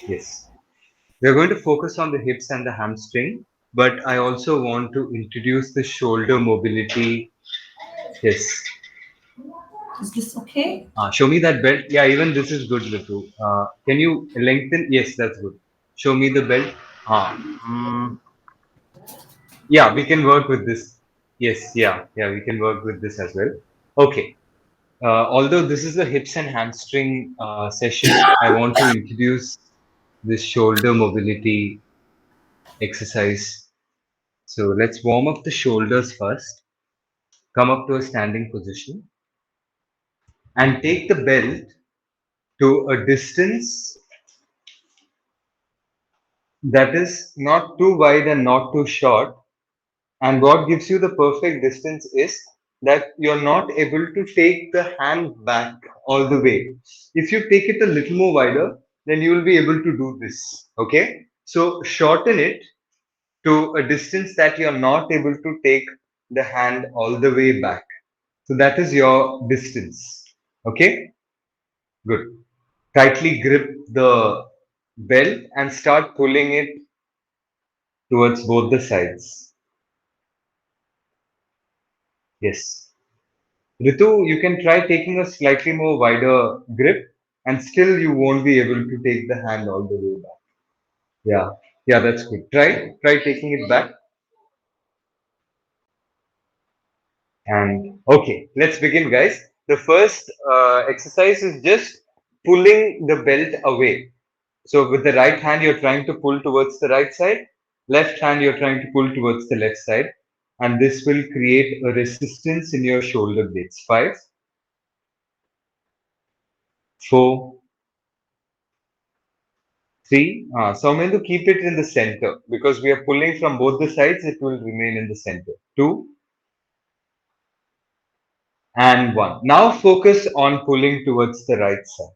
Yes. We're going to focus on the hips and the hamstring, but I also want to introduce the shoulder mobility. Yes. Is this okay? Show me that belt. Yeah, even this is good, Ritu. Can you lengthen? Yes, that's good. Show me the belt. Ah, yeah, we can work with this. Yes, yeah, we can work with this as well. Okay. Although this is a hips and hamstring session, I want to introduce this shoulder mobility exercise. So let's warm up the shoulders first. Come up to a standing position and take the belt to a distance that is not too wide and not too short. And what gives you the perfect distance is that you're not able to take the hand back all the way. If you take it a little more wider, then you will be able to do this. Okay? So shorten it to a distance that you're not able to take the hand all the way back. So that is your distance. Okay? Good. Tightly grip the belt and start pulling it towards both the sides. Yes. Ritu, you can try taking a slightly more wider grip and still you won't be able to take the hand all the way back. Yeah. Yeah, that's good. Try taking it back. And okay, let's begin, guys. The first exercise is just pulling the belt away. So with the right hand, you're trying to pull towards the right side. Left hand, you're trying to pull towards the left side. And this will create a resistance in your shoulder blades. 5, 4, 3. So I'm going to keep it in the center because we are pulling from both the sides. It will remain in the center. 2 and 1. Now focus on pulling towards the right side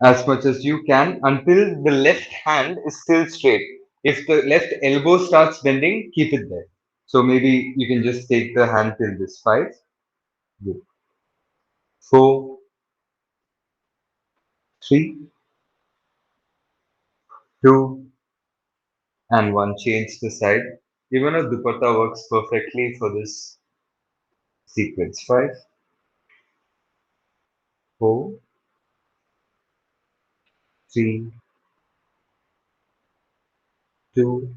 as much as you can until the left hand is still straight. If the left elbow starts bending, keep it there. So maybe you can just take the hand till this. 5, good. 4, 3, 2, and 1. Change the side. Even a dupatta works perfectly for this sequence. 5, 4, 3, 2,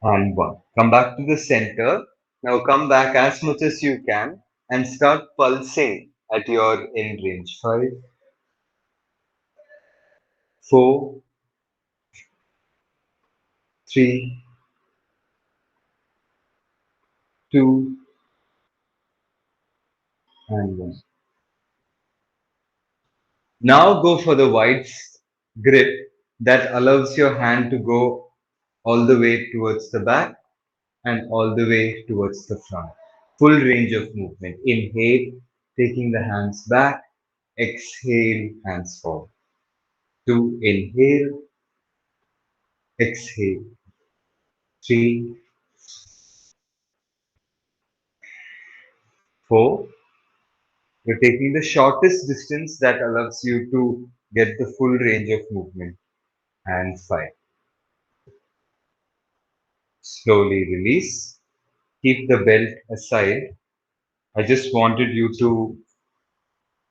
and 1. Come back to the center. Now come back as much as you can and start pulsing at your end range. 5, 4, 3, 2, and 1. Now go for the wide grip that allows your hand to go all the way towards the back and all the way towards the front. Full range of movement. Inhale, taking the hands back. Exhale, hands forward. 2, inhale, exhale. 3, 4. You're taking the shortest distance that allows you to get the full range of movement. And 5. Slowly release. Keep the belt aside. I just wanted you to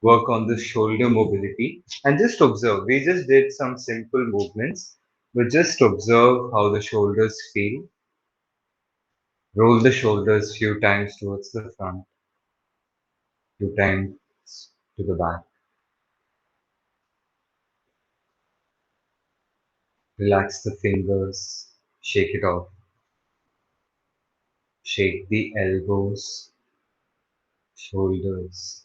work on the shoulder mobility and just observe. We just did some simple movements, but just observe how the shoulders feel. Roll the shoulders few times towards the front, few times to the back. Relax the fingers, shake it off. Shake the elbows, shoulders.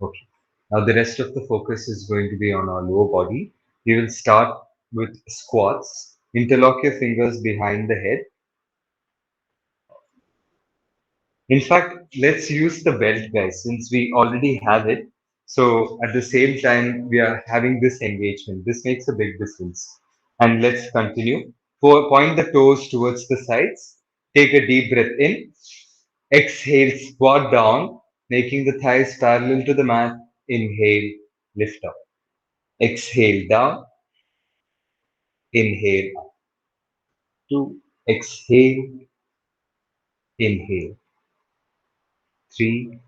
Okay. Now the rest of the focus is going to be on our lower body. We will start with squats. Interlock your fingers behind the head. In fact, let's use the belt, guys, since we already have it. So at the same time, we are having this engagement. This makes a big difference. And let's continue. Point the toes towards the sides. Take a deep breath in. Exhale, squat down, making the thighs parallel to the mat. inhale, lift up. Exhale down, inhale up. 2, exhale, inhale. 3,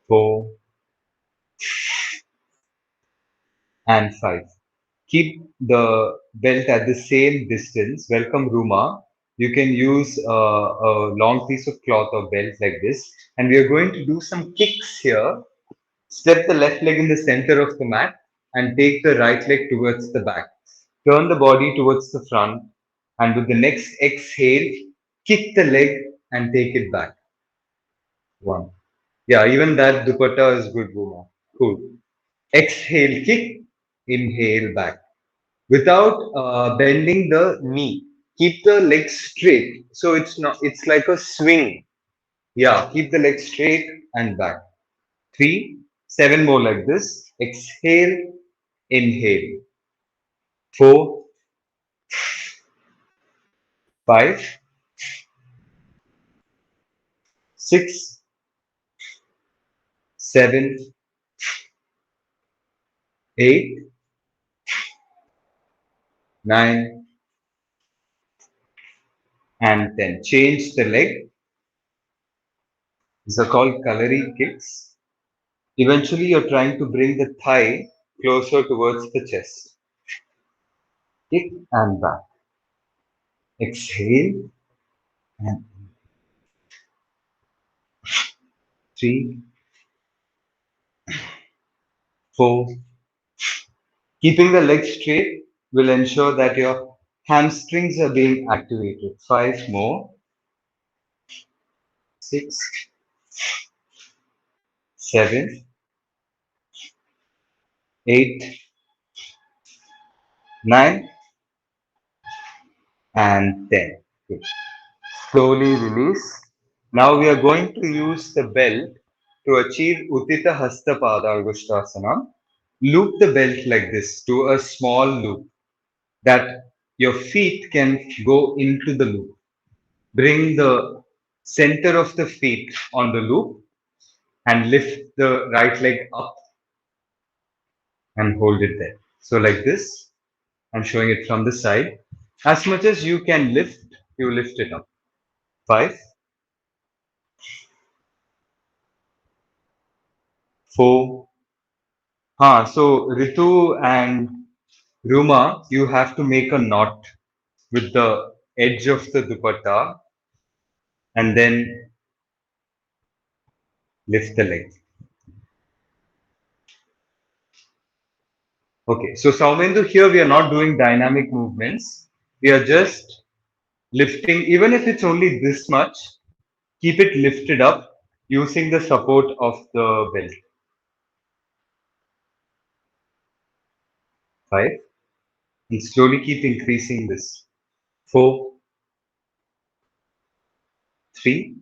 4, and 5. Keep the belt at the same distance. Welcome, Ruma. You can use a long piece of cloth or belt like this. And we are going to do some kicks here. Step the left leg in the center of the mat and take the right leg towards the back. Turn the body towards the front. And with the next exhale, kick the leg and take it back. 1. Yeah, even that dupatta is good, Ruma. Cool. Exhale, kick. Inhale, back. Without bending the knee. Keep the leg straight. So it's like a swing. Yeah, keep the leg straight and back. 3, 7 more like this. Exhale, inhale. 4, 5, 6, 7, 8, 9, and 10. Change the leg. These are called Kalari kicks. Eventually, you're trying to bring the thigh closer towards the chest. Kick and back. Exhale and 3, 4. Keeping the legs straight will ensure that your hamstrings are being activated. 5 more. 6, 7, 8, 9, and 10. Good. Slowly release. Now we are going to use the belt to achieve Uttita Hasta Pada. Loop the belt like this to a small loop that your feet can go into the loop. Bring the center of the feet on the loop and lift the right leg up and hold it there. So like this, I'm showing it from the side. As much as you can lift, you lift it up. 5, 4. So Ritu and Ruma, you have to make a knot with the edge of the dupatta and then lift the leg. Okay, so Saumendu, here we are not doing dynamic movements. We are just lifting, even if it's only this much, keep it lifted up using the support of the belt. 5, and slowly keep increasing this. 4, 3,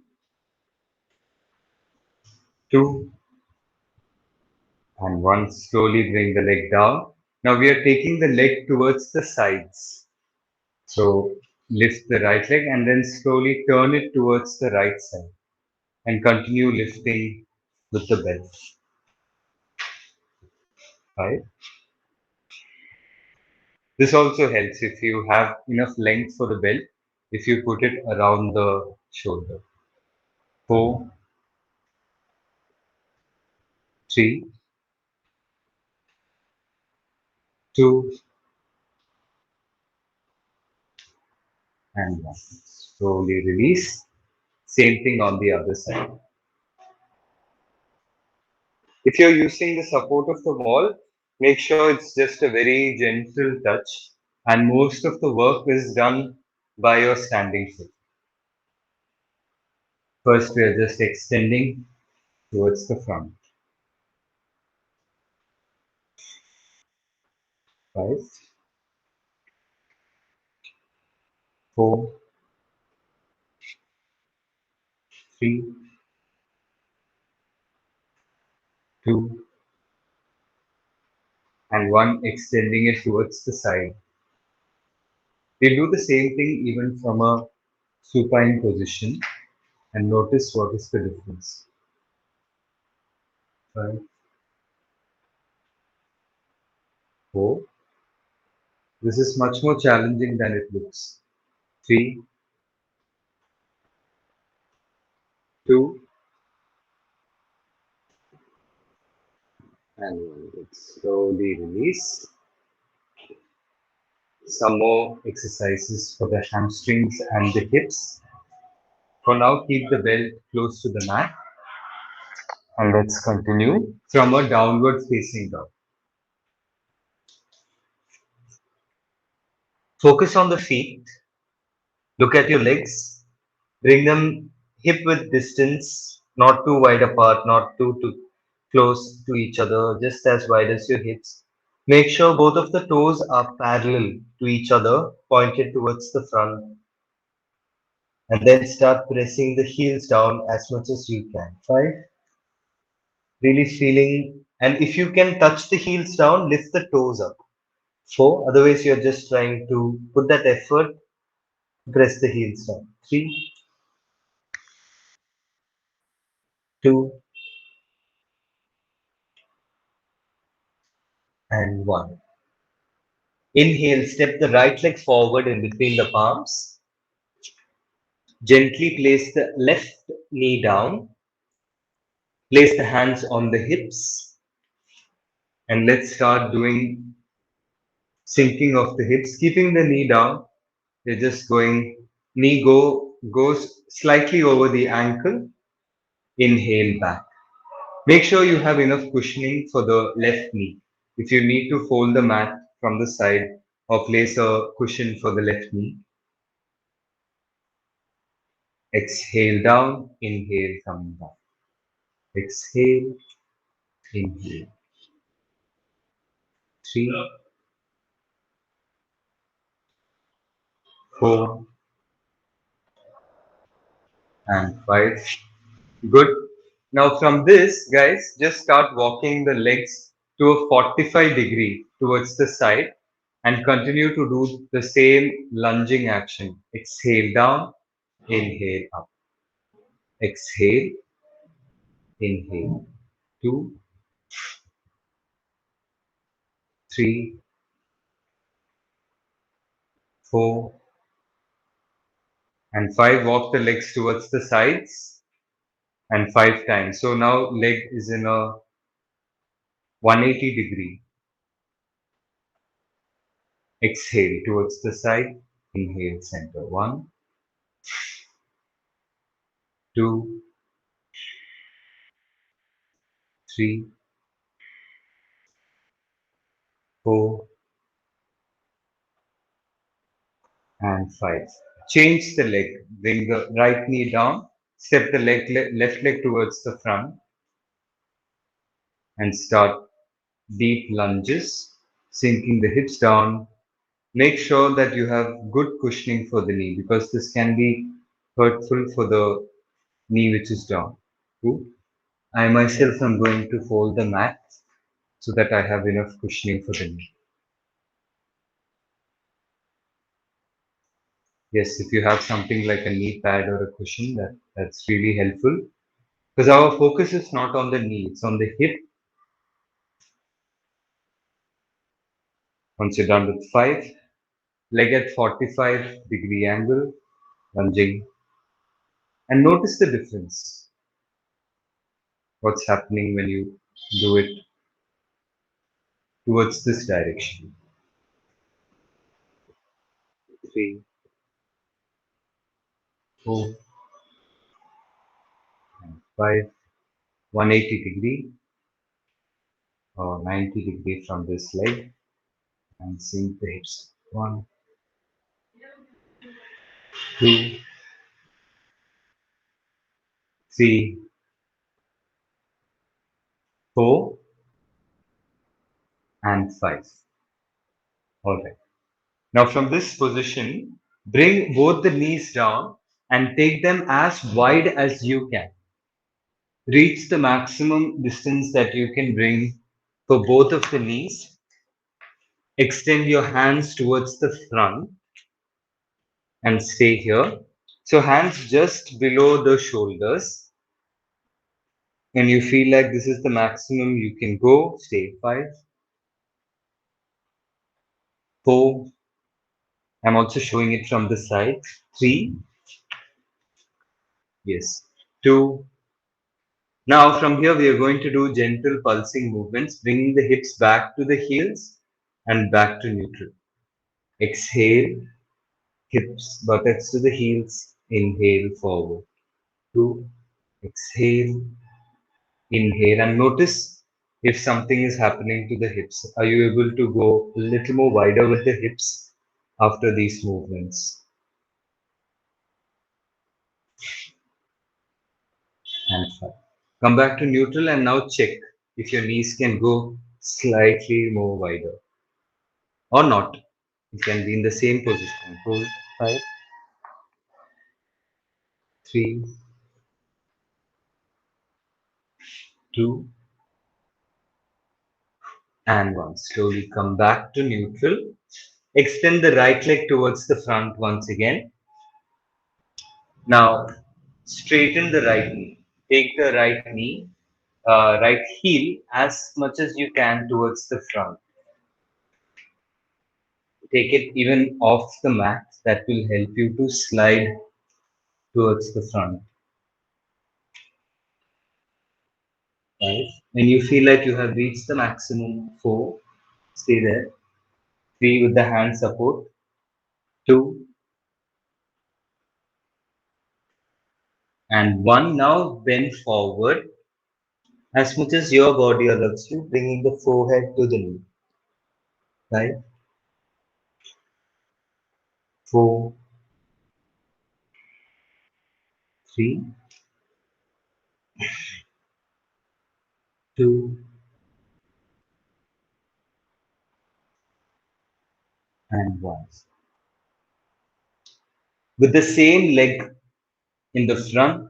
2, and 1. Slowly bring the leg down. Now we are taking the leg towards the sides. So lift the right leg and then slowly turn it towards the right side and continue lifting with the belt. 5. This also helps if you have enough length for the belt, if you put it around the shoulder. 4, 3, 2, and 1. Slowly release. Same thing on the other side. If you're using the support of the wall, make sure it's just a very gentle touch and most of the work is done by your standing foot. First, we are just extending towards the front. 5, 4, 3, 2, and 1, extending it towards the side. We'll do the same thing even from a supine position. and notice what is the difference. 5, 4. This is much more challenging than it looks. 3, 2, and 1. Let's slowly release. Some more exercises for the hamstrings and the hips. For now, keep the belt close to the mat and let's continue from a downward facing dog. Focus on the feet. Look at your legs. Bring them hip width distance, not too wide apart, not too close to each other, just as wide as your hips. Make sure both of the toes are parallel to each other, pointed towards the front, and then start pressing the heels down as much as you can. 5. Really feeling, and if you can touch the heels down, lift the toes up. 4. Otherwise, you're just trying to put that effort, press the heels down. 3, 2, and 1. Inhale, step the right leg forward in between the palms. Gently place the left knee down. Place the hands on the hips. And let's start doing sinking of the hips, keeping the knee down. You're just going, goes slightly over the ankle. Inhale back. Make sure you have enough cushioning for the left knee. If you need to fold the mat from the side or place a cushion for the left knee, exhale down, inhale, coming back. Exhale, inhale. 3, 4, and 5. Good. Now from this, guys, just start walking the legs to a 45-degree towards the side and continue to do the same lunging action. Exhale down, inhale up. Exhale, inhale. 2, 3, 4, and 5. Walk the legs towards the sides and 5 times. So now leg is in a 180-degree. Exhale towards the side. Inhale center. 1, 2, 3, 4, and 5. Change the leg. Bring the right knee down. Step the left leg towards the front and start deep lunges, sinking the hips down. Make sure that you have good cushioning for the knee because this can be hurtful for the knee which is down. 2. I myself am going to fold the mat so that I have enough cushioning for the knee. Yes, if you have something like a knee pad or a cushion, that's really helpful because our focus is not on the knee, it's on the hip. Once you're done with 5, leg at 45-degree angle, lunging, and notice the difference. What's happening when you do it towards this direction. 3, 4, and 5, 180-degree or 90-degree from this leg, and sink the hips. 1, 2, 3, 4, and 5. All right. Now from this position, bring both the knees down and take them as wide as you can. Reach the maximum distance that you can bring for both of the knees. Extend your hands towards the front and stay here. So hands just below the shoulders. When you feel like this is the maximum you can go, stay. 5, 4. I'm also showing it from the side. 3. Yes. 2. Now from here we are going to do gentle pulsing movements, bringing the hips back to the heels and back to neutral. Exhale, hips, buttocks to the heels. Inhale, forward. 2. Exhale, inhale, and notice if something is happening to the hips. Are you able to go a little more wider with the hips after these movements? And 5. Come back to neutral and now check if your knees can go slightly more wider or not. You can be in the same position. Hold. 5, 3, 2, and 1. Slowly come back to neutral. Extend the right leg towards the front once again. Now, straighten the right knee. Take the right heel as much as you can towards the front. Take it even off the mat. That will help you to slide towards the front. Right? When you feel like you have reached the maximum, 4, stay there. 3 with the hand support. 2 and 1. Now bend forward as much as your body allows you, bringing the forehead to the knee. 5, 4, 3, 2, and 1. With the same leg in the front,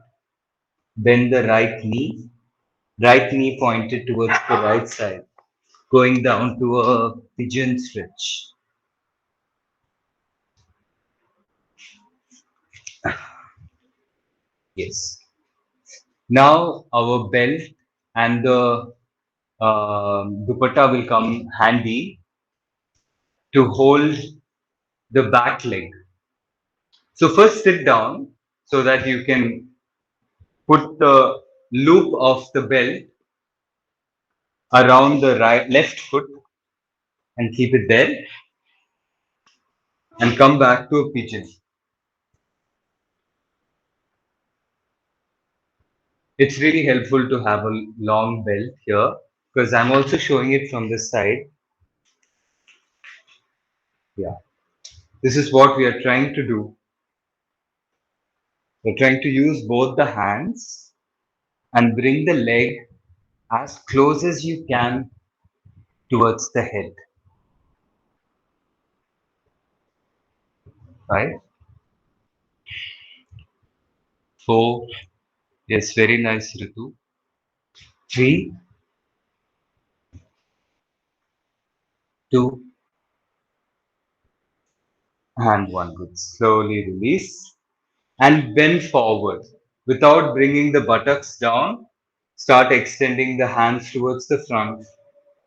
bend the right knee pointed towards the right side, going down to a pigeon stretch. Yes. Now our belt and the dupatta will come handy to hold the back leg. So first sit down so that you can put the loop of the belt around the left foot and keep it there and come back to a pigeon. It's really helpful to have a long belt here because I'm also showing it from this side. Yeah, this is what we are trying to do. We're trying to use both the hands and bring the leg as close as you can towards the head, right? 4, yes, very nice, Ritu. 3, 2, and 1. Good. Slowly release and bend forward without bringing the buttocks down. Start extending the hands towards the front.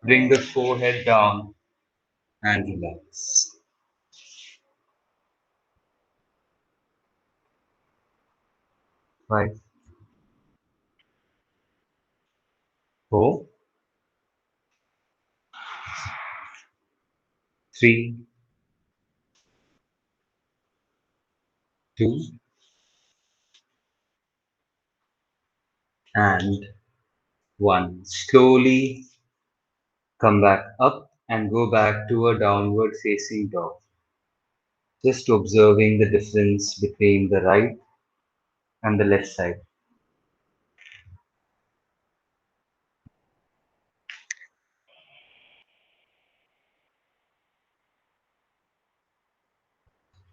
Bring the forehead down and relax. 5, 4, 3, 2, and 1. Slowly come back up and go back to a downward facing dog. Just observing the difference between the right and the left side.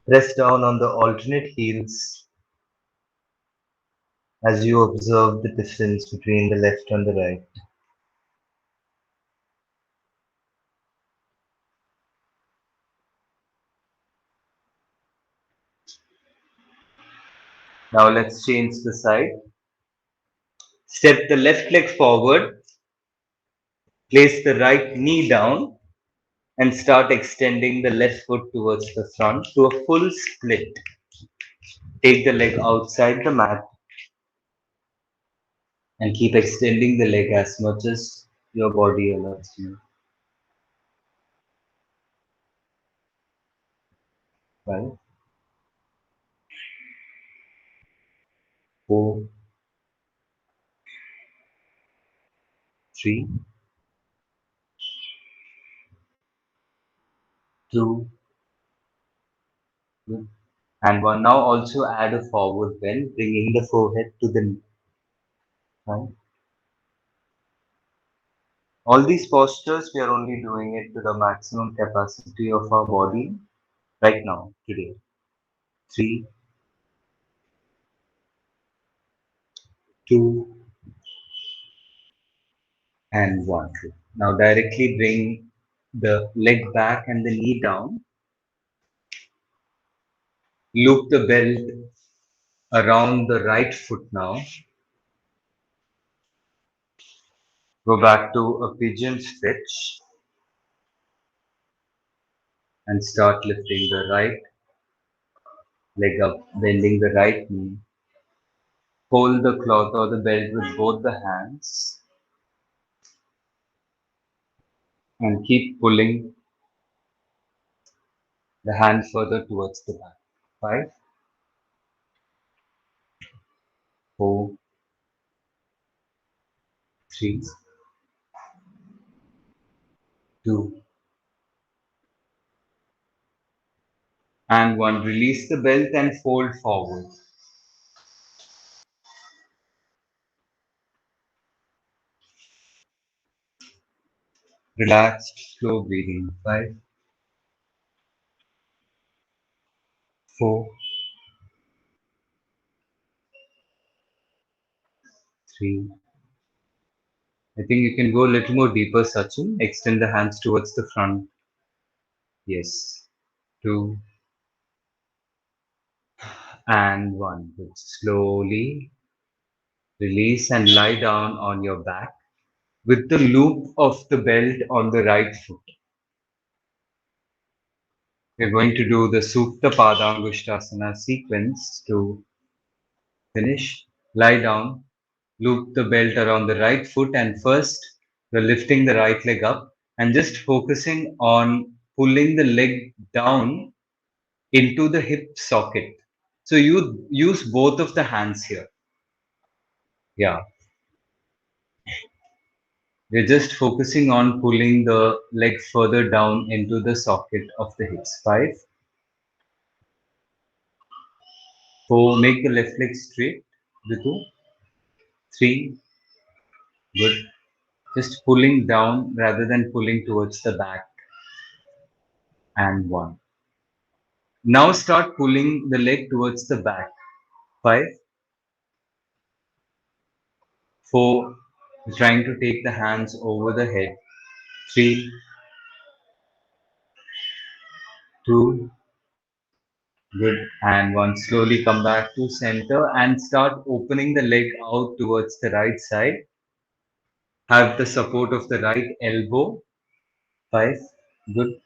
Press down on the alternate heels as you observe the difference between the left and the right. Now let's change the side. Step the left leg forward, place the right knee down, and start extending the left foot towards the front to a full split. Take the leg outside the mat and keep extending the leg as much as your body allows you. 5, 4, 3, 2, and 1. Now also add a forward bend, bringing the forehead to the knee. 5. All these postures, we are only doing it to the maximum capacity of our body right now, today. 3, 2, and 1. Now directly bring the leg back and the knee down. Loop the belt around the right foot now. Go back to a pigeon stretch and start lifting the right leg up, bending the right knee. Hold the cloth or the belt with both the hands and keep pulling the hand further towards the back. 5, 4, 3, 2, and 1. Release the belt and fold forward. Relaxed, slow breathing. 5, 4, 3. I think you can go a little more deeper, Sachin. Extend the hands towards the front. Yes. 2, and 1. Good. Slowly release and lie down on your back with the loop of the belt on the right foot. We're going to do the Supta Padangushtasana sequence to finish. Lie down, loop the belt around the right foot, and first you're lifting the right leg up and just focusing on pulling the leg down into the hip socket. So you use both of the hands here. Yeah. We're just focusing on pulling the leg further down into the socket of the hips. 5, 4, make the left leg straight. Ritu. 3, good. Just pulling down rather than pulling towards the back. And 1. Now start pulling the leg towards the back. 5, 4, trying to take the hands over the head. 3, 2, good. And 1. Slowly come back to center and start opening the leg out towards the right side. Have the support of the right elbow. 5, good.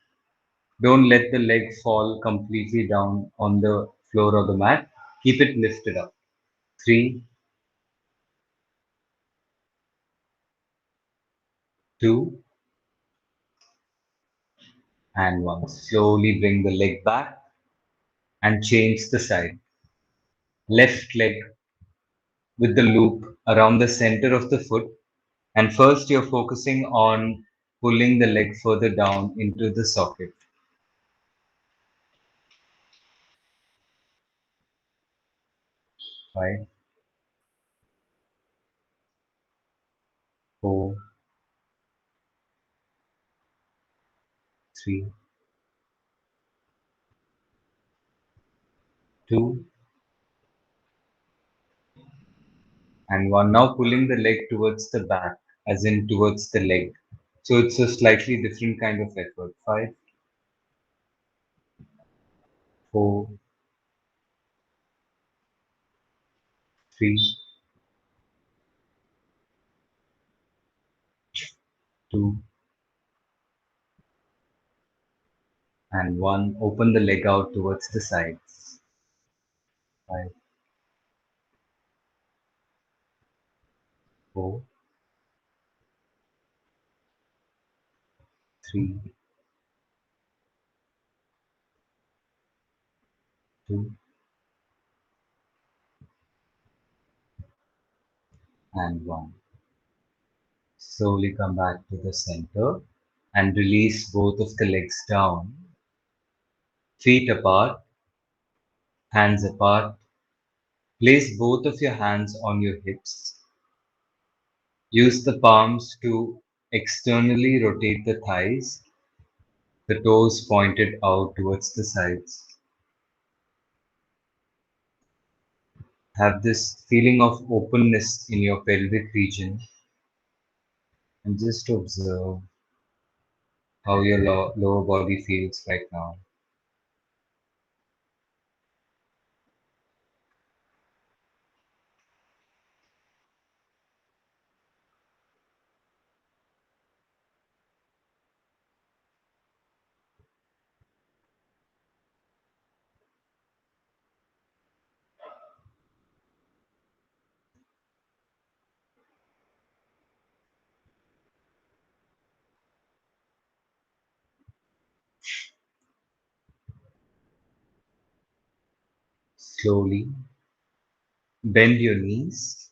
Don't let the leg fall completely down on the floor or the mat. Keep it lifted up. 3, 2, and 1. Slowly bring the leg back and change the side. Left leg with the loop around the center of the foot. And first you're focusing on pulling the leg further down into the socket. 5, 4, 3, 2, and 1. Now pulling the leg towards the back, as in towards the leg. So it's a slightly different kind of effort. 5, 4, 3, 2, and 1. Open the leg out towards the sides. 5, 4, 3, 2, and 1. Slowly come back to the center and release both of the legs down, feet apart, hands apart. Place both of your hands on your hips. Use the palms to externally rotate the thighs, the toes pointed out towards the sides. Have this feeling of openness in your pelvic region and just observe how your lower body feels right now. Slowly bend your knees,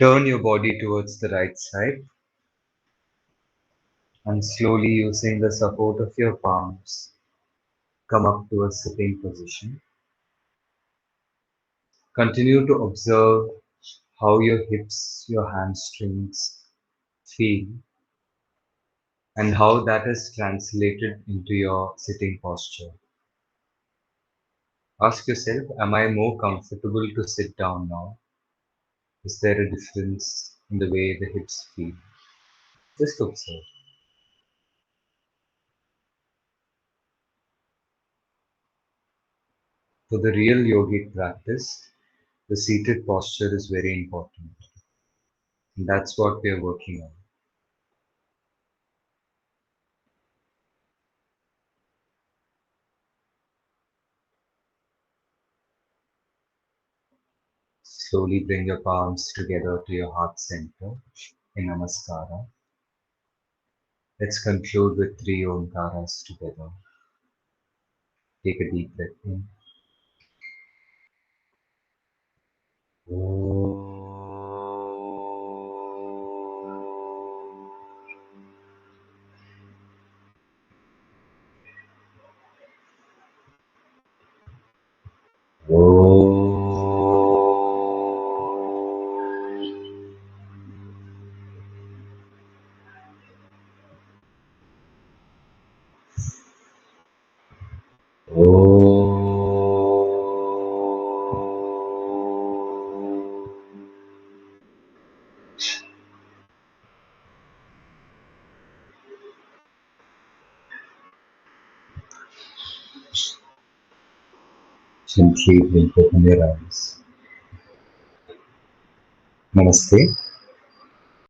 turn your body towards the right side, and slowly using the support of your palms, come up to a sitting position. Continue to observe how your hips, your hamstrings feel and how that is translated into your sitting posture. Ask yourself, am I more comfortable to sit down now? Is there a difference in the way the hips feel? Just observe. For the real yogic practice, the seated posture is very important. And that's what we are working on. Slowly bring your palms together to your heart center in Namaskara. Let's conclude with three Omkaras together. Take a deep breath in. Gently blink open your eyes. Namaste.